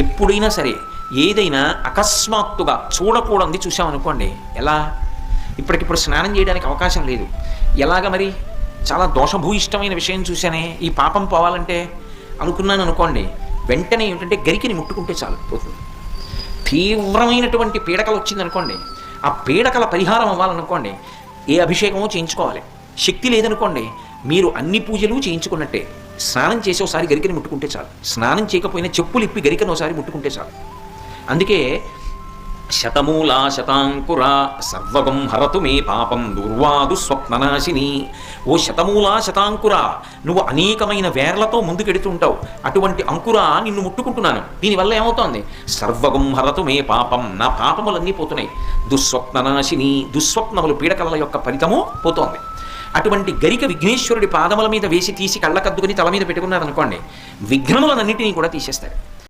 ఎప్పుడైనా సరే ఏదైనా అకస్మాత్తుగా చూడకూడదు చూసామనుకోండి, ఎలా ఇప్పటికిప్పుడు స్నానం చేయడానికి అవకాశం లేదు, ఎలాగ మరి చాలా దోషభూయిష్టమైన విషయం చూశానే, ఈ పాపం పోవాలంటే అనుకున్నాను అనుకోండి, వెంటనే ఏమిటంటే గరికిని ముట్టుకుంటే చాలు పోతుంది. తీవ్రమైనటువంటి పీడకలు వచ్చిందనుకోండి, ఆ పీడకల పరిహారం అవ్వాలనుకోండి ఏ అభిషేకమో చేయించుకోవాలి. శక్తి లేదనుకోండి మీరు అన్ని పూజలు చేయించుకున్నట్టే. స్నానం చేసి ఒకసారి గరికని ముట్టుకుంటే చాలు, స్నానం చేయకపోయినా చెప్పులు ఇప్పి గరికను ఒకసారి ముట్టుకుంటే చాలు. అందుకే శతమూలా శతాంకుర సర్వగం హరతు మే పాపం దుర్వాదు స్వప్ననాశిని. ఓ శతమూలా శతాంకుర, నువ్వు అనేకమైన వేర్లతో ముందుకెడుతుంటావు, అటువంటి అంకుర నిన్ను ముట్టుకుంటున్నాను. దీనివల్ల ఏమవుతోంది? సర్వగం హరతు మే పాపం, నా పాపములన్నీ పోతున్నాయి. దుస్వప్ననాశిని, దుస్వప్నములు పీడకల యొక్క ఫలితము పోతోంది. అటువంటి గరిక విఘ్నేశ్వరుడి పాదముల మీద వేసి తీసి కళ్ళకద్దుకుని తల మీద పెట్టుకున్నారనుకోండి, విఘ్నములన్నింటినీ కూడా తీసేస్తాడు.